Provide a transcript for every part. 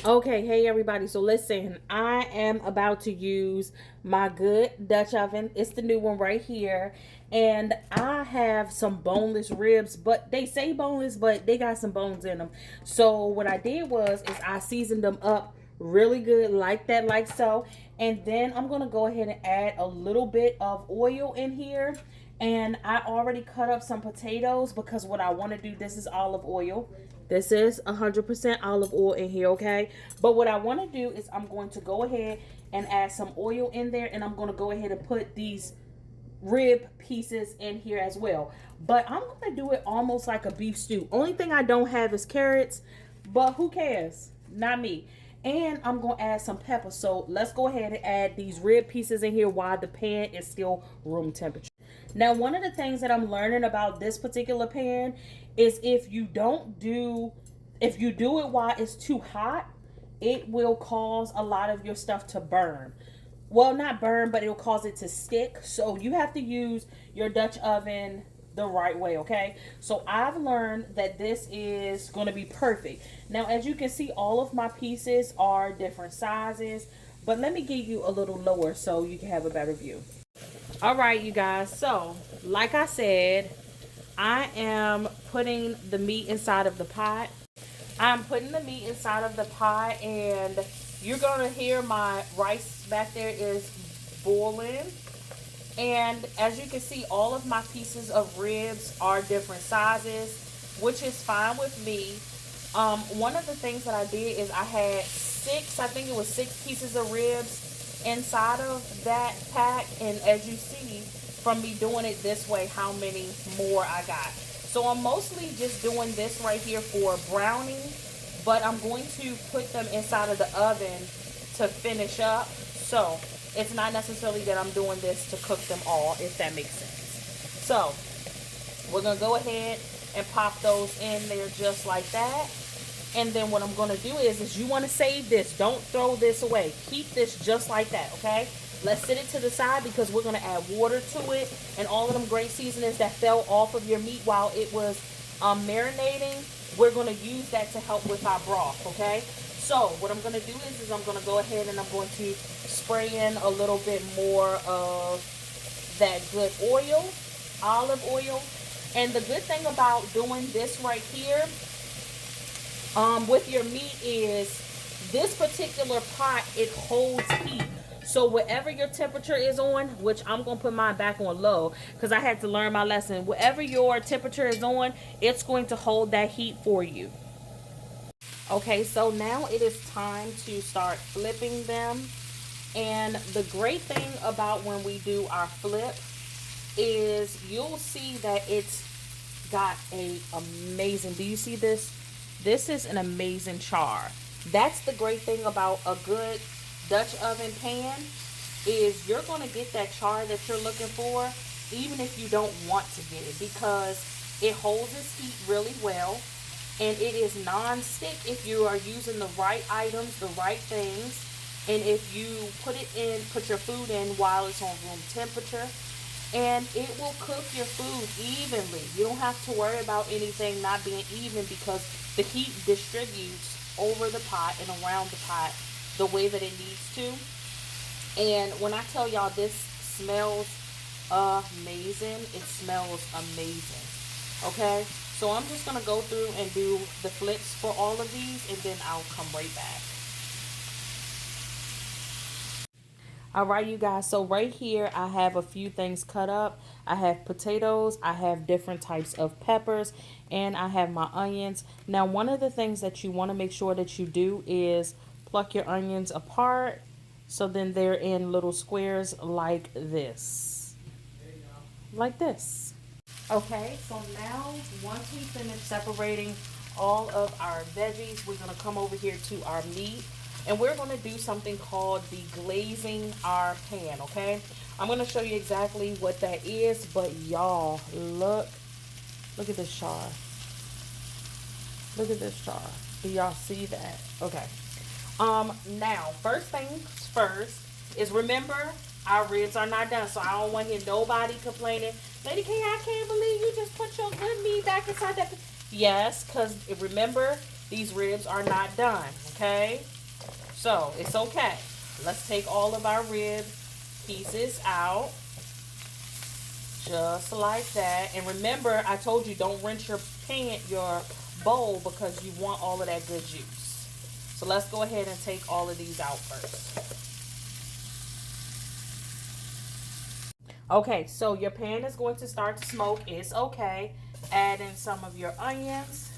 Okay, hey everybody. So listen, I am about to use my good Dutch oven. It's the new one right here. And I have some boneless ribs, but they say boneless, but they got some bones in them. So what I did was is I seasoned them up really good like that, like so. And then I'm going to go ahead and add a little bit of oil in here. And I already cut up some potatoes because what I want to do, this is olive oil. This is 100% olive oil in here, okay? But what I want to do is I'm going to go ahead and add some oil in there, and I'm going to go ahead and put these rib pieces in here as well. But I'm going to do it almost like a beef stew. Only thing I don't have is carrots, but who cares? Not me. And I'm going to add some pepper. So let's go ahead and add these rib pieces in here while the pan is still room temperature. Now, one of the things that I'm learning about this particular pan is if you do it while it's too hot, it will cause a lot of your stuff to burn. Well, not burn, but it'll cause it to stick. So you have to use your Dutch oven the right way, okay? So I've learned that this is going to be perfect. Now, as you can see, all of my pieces are different sizes, but let me get you a little lower so you can have a better view. All right, you guys. So, like I said, I am putting the meat inside of the pot. I'm putting the meat inside of the pot, and you're going to hear my rice back there is boiling. And as you can see, all of my pieces of ribs are different sizes, which is fine with me. One of the things that I did is I had I think it was 6 pieces of ribs inside of that pack. And as you see from me doing it this way, how many more I got. So I'm mostly just doing this right here for browning, but I'm going to put them inside of the oven to finish up. So it's not necessarily that I'm doing this to cook them all, if that makes sense. So we're going to go ahead and pop those in there just like that. And then what I'm going to do is you want to save this. Don't throw this away. Keep this just like that, okay? Let's sit it to the side because we're going to add water to it. And all of them great seasonings that fell off of your meat while it was marinating, we're going to use that to help with our broth, okay? So what I'm going to do is I'm going to go ahead and I'm going to spray in a little bit more of that good oil, olive oil. And the good thing about doing this right here with your meat is this particular pot, it holds heat. So whatever your temperature is on, which I'm going to put mine back on low because I had to learn my lesson. Whatever your temperature is on, it's going to hold that heat for you. Okay, so now it is time to start flipping them. And the great thing about when we do our flip is you'll see that it's got a amazing, do you see this? This is an amazing char. That's the great thing about a good Dutch oven pan is you're going to get that char that you're looking for even if you don't want to get it because it holds its heat really well and it is non-stick if you are using the right items, the right things, and if you put your food in while it's on room temperature, and it will cook your food evenly. You don't have to worry about anything not being even because the heat distributes over the pot and around the pot the way that it needs to. And when I tell y'all this smells amazing, it smells amazing. Okay, so I'm just going to go through and do the flips for all of these and then I'll come right back. Alright, you guys, so right here I have a few things cut up. I have potatoes, I have different types of peppers, and I have my onions. Now, one of the things that you want to make sure that you do is pluck your onions apart so then they're in little squares like this. Like this. Okay, so now once we finish separating all of our veggies, we're going to come over here to our meat. And we're going to do something called deglazing our pan, okay? I'm going to show you exactly what that is, but y'all, look at this char. Look at this char. Do y'all see that? Okay. Now, first things first is remember, our ribs are not done, so I don't want to hear nobody complaining, Lady K, I can't believe you just put your good meat back inside that. Yes, because remember, these ribs are not done, okay? So it's okay. Let's take all of our rib pieces out. Just like that. And remember, I told you don't rinse your your bowl, because you want all of that good juice. So let's go ahead and take all of these out first. Okay, so your pan is going to start to smoke. It's okay. Add in some of your onions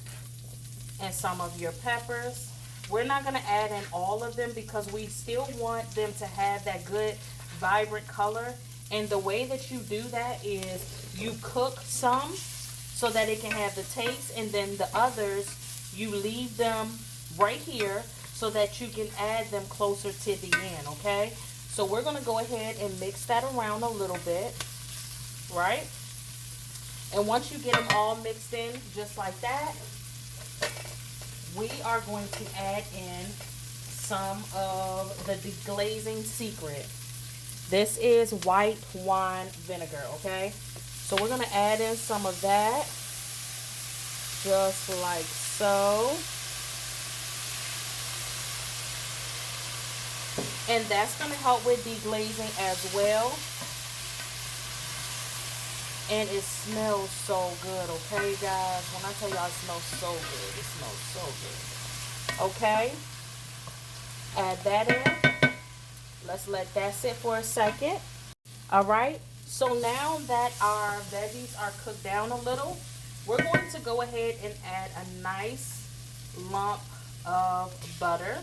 and some of your peppers. We're not going to add in all of them because we still want them to have that good, vibrant color. And the way that you do that is you cook some so that it can have the taste, and then the others, you leave them right here so that you can add them closer to the end, okay? So we're going to go ahead and mix that around a little bit, right? And once you get them all mixed in just like that, we are going to add in some of the deglazing secret. This is white wine vinegar, okay? So we're going to add in some of that, just like so. And that's going to help with deglazing as well. And it smells so good, okay, guys? When I tell y'all it smells so good, it smells so good. Okay? Add that in. Let's let that sit for a second. All right? So now that our veggies are cooked down a little, we're going to go ahead and add a nice lump of butter.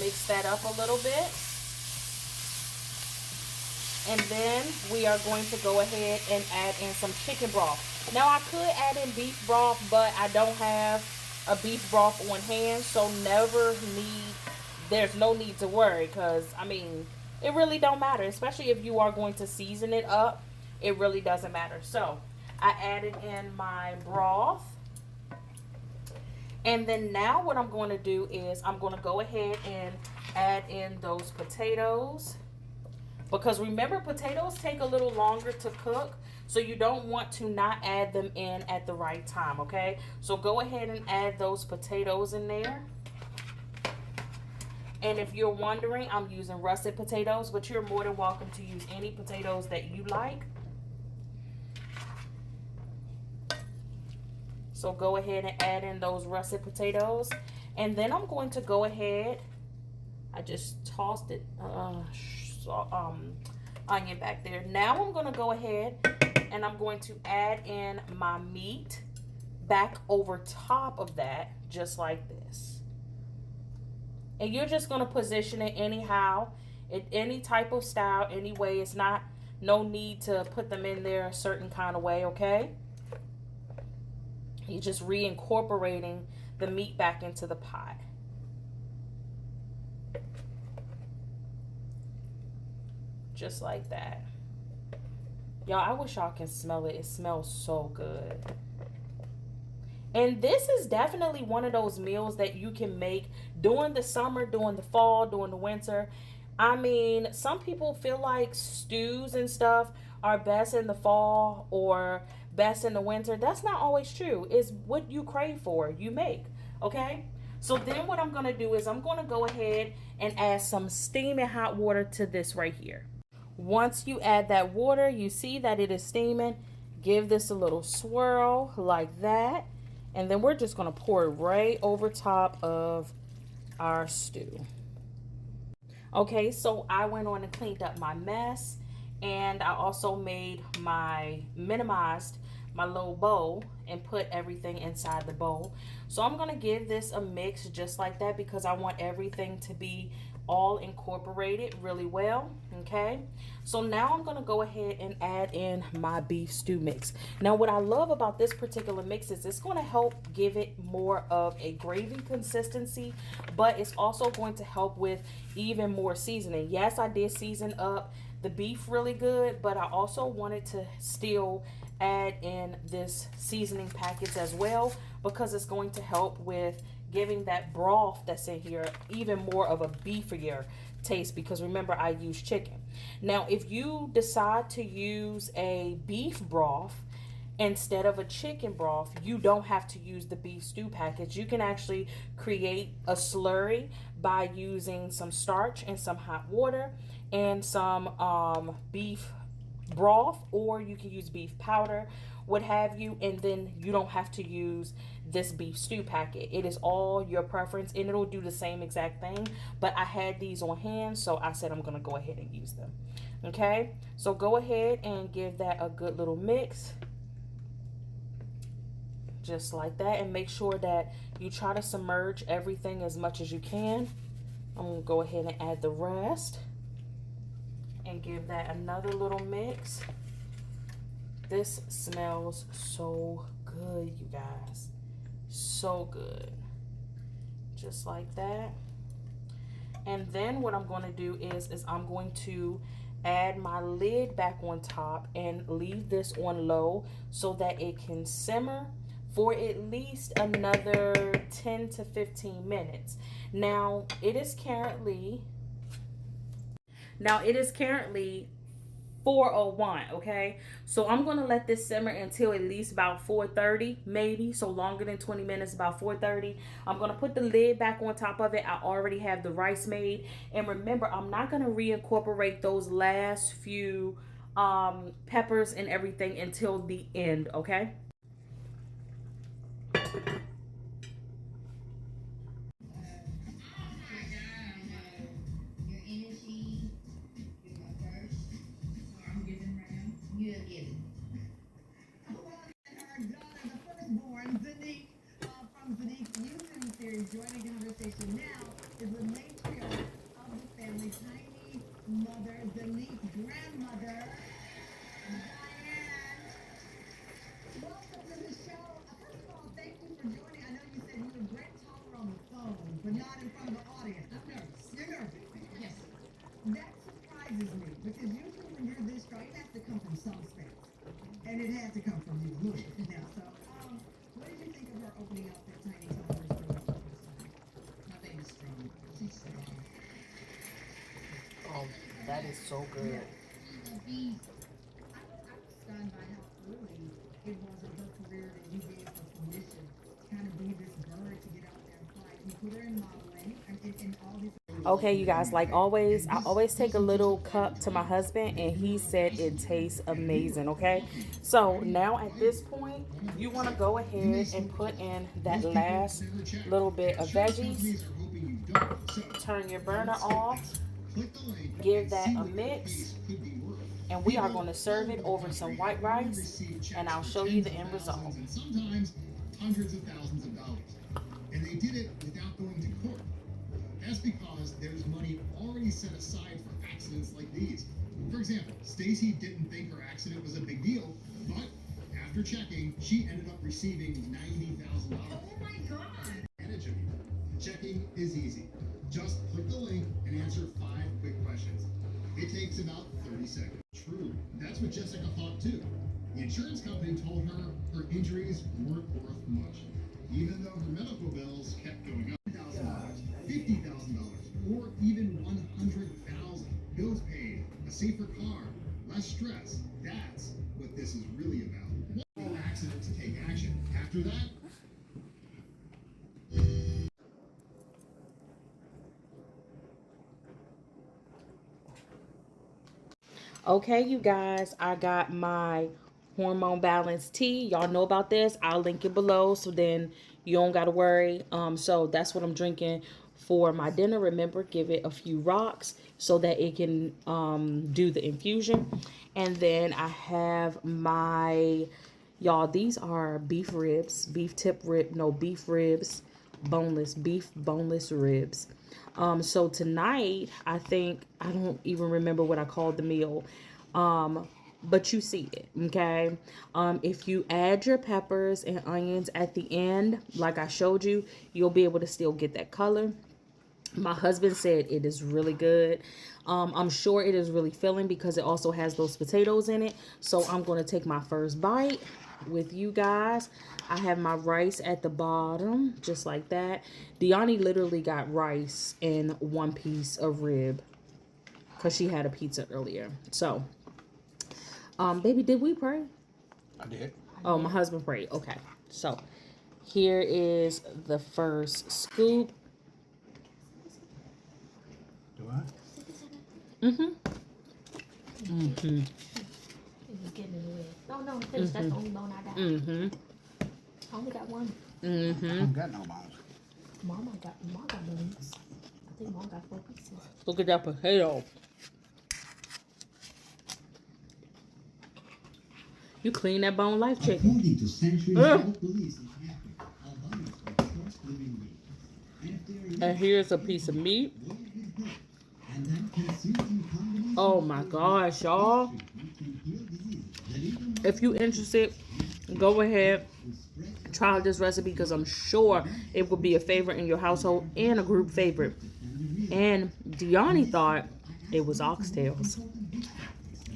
Mix that up a little bit. And then we are going to go ahead and add in some chicken broth. Now I could add in beef broth, but I don't have a beef broth on hand, so there's no need to worry, because I mean, it really don't matter, especially if you are going to season it up. It really doesn't matter. So I added in my broth. And then now what I'm going to do is I'm going to go ahead and add in those potatoes. Because remember, potatoes take a little longer to cook. So you don't want to not add them in at the right time, okay? So go ahead and add those potatoes in there. And if you're wondering, I'm using russet potatoes, but you're more than welcome to use any potatoes that you like. So go ahead and add in those russet potatoes. And then I'm going to go ahead, I just tossed it, onion back there. Now I'm going to go ahead and I'm going to add in my meat back over top of that, just like this. And you're just going to position it anyhow, in any type of style, anyway. It's not, no need to put them in there a certain kind of way, okay? You're just reincorporating the meat back into the pot. Just like that. Y'all, I wish y'all can smell it. It smells so good. And this is definitely one of those meals that you can make during the summer, during the fall, during the winter. I mean, some people feel like stews and stuff are best in the fall or best in the winter. That's not always true. It's what you crave for, you make, okay? So then what I'm going to do is I'm going to go ahead and add some steaming hot water to this right here. Once you add that water, you see that it is steaming. Give this a little swirl like that. And then we're just going to pour it right over top of our stew. Okay, so I went on and cleaned up my mess. And I also minimized my little bowl and put everything inside the bowl. So I'm going to give this a mix just like that, because I want everything to be all incorporated really well. Okay, so now I'm going to go ahead and add in my beef stew mix. Now what I love about this particular mix is it's going to help give it more of a gravy consistency, but it's also going to help with even more seasoning. Yes, I did season up the beef really good, but I also wanted to still add in this seasoning package as well, because it's going to help with giving that broth that's in here even more of a beefier taste, because remember, I use chicken. Now if you decide to use a beef broth, instead of a chicken broth, you don't have to use the beef stew package. You can actually create a slurry by using some starch and some hot water and some beef broth, or you can use beef powder, what have you, and then you don't have to use this beef stew packet. It is all your preference, and it'll do the same exact thing. But I had these on hand, so I said I'm gonna go ahead and use them. Okay, so go ahead and give that a good little mix, just like that, and make sure that you try to submerge everything as much as you can. I'm gonna go ahead and add the rest and give that another little mix. This smells so good, you guys. So good. Just like that. And then what I'm going to do is I'm going to add my lid back on top and leave this on low so that it can simmer for at least another 10 to 15 minutes. Now it is currently 4:01, okay? So I'm gonna let this simmer until at least about 4:30, maybe, so longer than 20 minutes, about 4:30. I'm gonna put the lid back on top of it. I already have the rice made. And remember, I'm not gonna reincorporate those last few peppers and everything until the end, okay? Joining the conversation now is the matriarch of the family, tiny mother, Denise's grandmother, Diane. Welcome to the show. First of all, thank you for joining. I know you said you were a great talker on the phone, but not in front of the audience. I'm nervous. You're nervous. Yes. That surprises me because usually when you're this strong, it has to come from some space, and it had to come from you a little bit now. So, what did you think of her opening up that tiny toddler's door? Oh, that is so good. I was stunned by how early it was in her career that you gave her permission to kind of be this bird to get out there and fly. You put her in modeling and all these. Okay, you guys, like always, I always take a little cup to my husband, and he said it tastes amazing, okay? So now at this point, you want to go ahead and put in that last little bit of veggies. Turn your burner off. Give that a mix. And we are going to serve it over some white rice, and I'll show you the end result. Sometimes hundreds of thousands of dollars. And they did it without going to court. That's because there's money already set aside for accidents like these. For example, Stacy didn't think her accident was a big deal, but after checking, she ended up receiving $90,000. Oh my God! Checking is easy. Just click the link and answer 5 quick questions. It takes about 30 seconds. True, that's what Jessica thought too. The insurance company told her her injuries weren't worth much, even though her medical bills kept going up. $1,000, $50,000, or even $100,000. Bills paid, a safer car, less stress. That's what this is really about. One accident to take action. After that, Okay, you guys, I got my hormone balance tea. Y'all know about this. I'll link it below so then you don't got to worry. So that's what I'm drinking for my dinner. Remember, give it a few rocks so that it can do the infusion. And then I have my, y'all, these are beef ribs, beef ribs, beef boneless ribs. So tonight, I think, I don't even remember what I called the meal. But you see it, okay? If you add your peppers and onions at the end, like I showed you, you'll be able to still get that color. My husband said it is really good. I'm sure it is really filling because it also has those potatoes in it. So I'm going to take my first bite with you guys. I have my rice at the bottom, just like that. Deani literally got rice and one piece of rib because she had a pizza earlier. So, baby, did we pray? I did. Oh, my husband prayed. Okay. So, here is the first scoop. Do I? Mm-hmm. Mm-hmm. It was getting in the way. No, no, finish. That's the only bone I got. Mm-hmm. I only got one. I Mm-hmm. don't got no bones. Mom got bones. I think Mom got 4 pieces. Look at that potato. You clean that bone like chicken. According to centuries-old beliefs in Africa, albinos are the first living beings. And if they are And here's a piece of meat. born with birth, and then consumed in combination Oh my gosh, y'all. we can heal diseases that even If you interested, go ahead. Try this recipe because I'm sure it will be a favorite in your household and a group favorite. And Deani thought it was oxtails.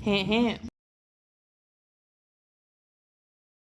Hint, hint.